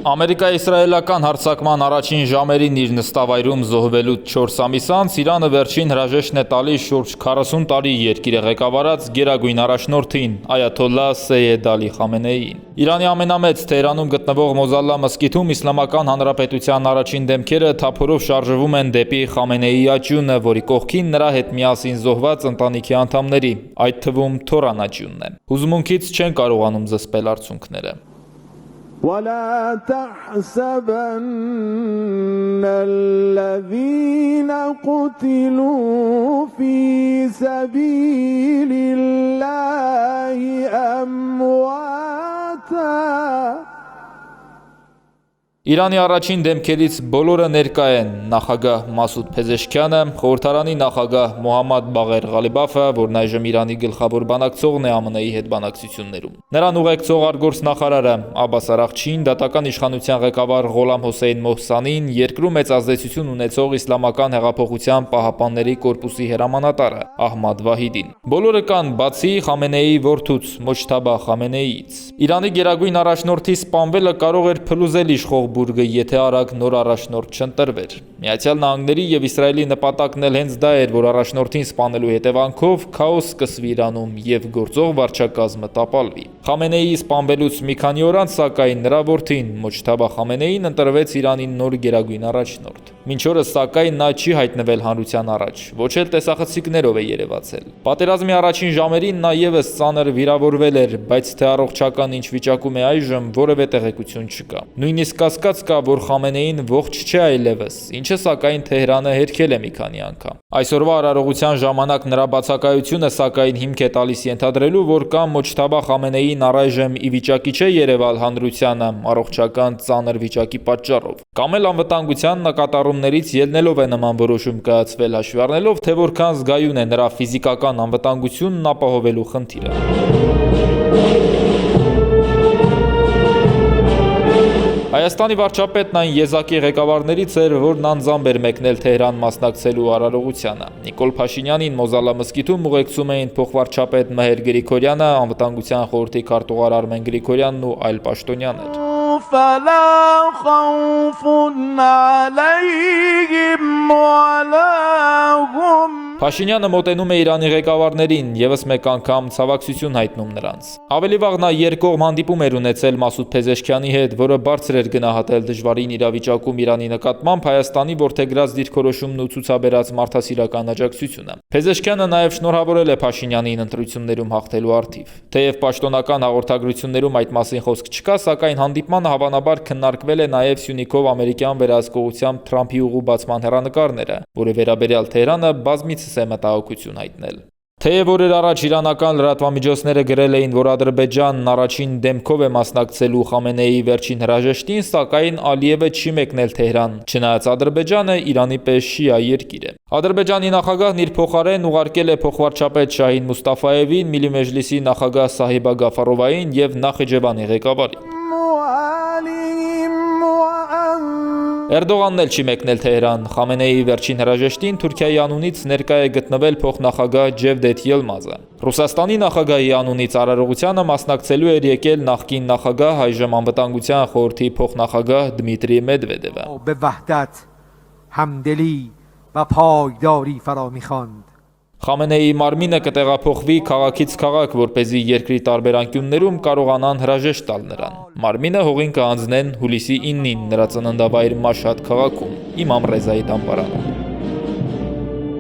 Ամերիկա-իսրայելական հարձակման առաջին ժամերին իր նստավայրում զոհվելուց 4 ամիս անց Իրանը վերջին հրաժեշտն է տալիս շուրջ 40 տարի երկիրը ղեկավարած գերագույն առաջնորդին Այաթոլլահ Սեյեդ Ալի Խամենեիին։ Իրանի ամենամեծ Թեհրանում գտնվող Մոզալլա մզկիթում Իսլամական Հանրապետության առաջին դեմքերը թափորով շարժվում են դեպի Խամենեիի աճյունը, որի կողքին նրա հետ միասին զոհված ընտանիքի անդամների, այդ թվում Թորան աճյունն է։ Հուզմունքից չեն կարողանում զսպել արցունքները։ ولا تحسبن الذين قتلوا في سبيل الله أمواتا Իրանի առաջին դեմքերից բոլորը ներկա են նախագահ Մասուդ Փեզեշքյանը, խորհրդարանի նախագահ Մոհամմադ Բաղեր Ղալիբաֆը, որն այժմ Իրանի գլխավոր բանակցողն է ԱՄՆ-ի հետ բանակցություններում։ Նրան ուղեկցող արտգործնախարարը Աբբաս Արաղչին, դատական իշխանության ղեկավար Ղոլամ Հոսեյն Մոհսանին, երկրում մեծ ազդեցություն ունեցող Իսլամական հեղափոխության պահապանների կորպուսի հրամանատարը Ահմադ Վահիդին։ Բոլորը կան բացի Խամենեիի որդուց Մոջթաբա Խամենեիից։ Իրանի գերագույն առաջնորդի սպանվելը կարող էր փլուզել իշխող բուրգը, եթե արագ նոր առաջնորդ չընտրվեր։ Միացյալ Նահանգների եւ Իսրայելի նպատակն էլ հենց դա էր, որ առաջնորդին սպանելու հետևանքով քաոս սկսվի Իրանում եւ գործող վարչակազմը տապալվի։ Խամենեիի սպանվելուց մի քանի օր անց, սակայն նրա որդին Մոջթաբա Խամենեին ընտրվեց Իրանի նոր գերագույն առաջնորդ։ Մինչ օրս սակայն նա չի հայտնվել հանրության առաջ, ոչ էլ տեսախցիկներով է երևացել։ Պատերազմի առաջին ժամերին նա եւս ծանր վիրավորվել էր, բայց թե առողջական ինչ վիճակում է այժմ, որևէ տեղեկություն չկա։ Նույնիսկ կասկած կա, որ Խամենեին ողջ չէ այլևս, ինչը սակայն Թեհրանը հերքել է մի քանի անգամ։ Այսօրվա արարողության ժամանակ նրա բացակայությունը սակայն հիմք է տալիս ենթադրելու, որ կամ Մոջթաբա Խամենեին առայժմ ի վիճակի չէ երևալ հանրությանը առողջական ծանր վիճակի պատճառով, կամ էլ անվտանգության նկատառումներից ելնելով է նման որոշում կայացվել, հաշվի առնելով, թե որքան զգայուն է նրա ֆիզիկական անվտանգությունն ապահովելու խնդիրը։ Հայաստանի վարչապետն այն եզակի ղեկավարներից էր, որն անձամբ էր մեկնել Թեհրան մասնակցելու արարողությանը։ Նիկոլ Փաշինյանին Մոզալլա մզկիթում ուղեկցում էին փոխվարչապետ Մհեր Գրիգորյանը, անվտանգության խորհրդի քարտուղար Արմեն Գրիգորյանն ու այլ պաշտոնյաներ։ Փաշինյանը մոտենում է Իրանի ղեկավարներին, եւս մեկ անգամ ցավակցություն հայտնում նրանց։ Ավելի վաղ նա երկկողմ հանդիպում էր ունեցել Մասուդ Փեզեշքյանի հետ, որը բարձր էր գնահատել դժվարին իրավիճակում Իրանի նկատմամբ Հայաստանի որդեգրած դիրքորոշումն ու ցուցաբերած մարդասիրական աջակցությունը։ Փեզեշքյանը նաեւ շնորհավորել է Փաշինյանին ընտրություններում հաղթելու առթիվ։ Թեև պաշտոնական հաղորդագրություններում այդ մասին խոսք չկա, սակայն հանդիպմանը հավանաբար քննարկվել է նաեւ Սյունիքով ամերիկյան վերահսկողությամբ Թրամփի ուղու բացման հեռանկարները, որի վերաբերյալ Թեհրանը բազմիցս է մտահոգություն հայտնել։ Թեև օրեր առաջ իրանական լրատվամիջոցները գրել էին, որ Ադրբեջանն առաջին դեմքով է մասնակցելու Խամենեիի վերջին հրաժեշտին, սակայն Ալիևը չի մեկնել Թեհրան, չնայած Ադրբեջանը Իրանի պես շիա երկիր է։ Ադրբեջանի նախագահն իր փոխարեն ուղարկել է փոխվարչապետ Շահին Մուստաֆայևին, Միլի Մեջլիսի նախագահ Սահիբա Գաֆարովային եւ Նախիջևանի ղեկավարին։ Էրդողանն էլ չի մեկնել Թեհրան։ Խամենեիի վերջին հրաժեշտին Թուրքիայի անունից ներկա է գտնվել փոխնախագահ Ջևդեթ Ելմազը։ Ռուսաստանի նախագահի անունից արարողությանը մասնակցելու էր եկել նախկին նախագահ, այժմ անվտանգության խորհրդի փոխնախագահ Դմիտրի Մեդվեդևը։ Խամենեիի մարմինը կտեղափոխվի քաղաքից քաղաք, որպեսզի երկրի տարբեր անկյուններում կարողանան հրաժեշտ տալ նրան։ Մարմինը հողին կհանձնեն հուլիսի 9-ին նրա ծննդավայր Մաշհադ քաղաքում, Իմամ Ռեզայի դամբարանում։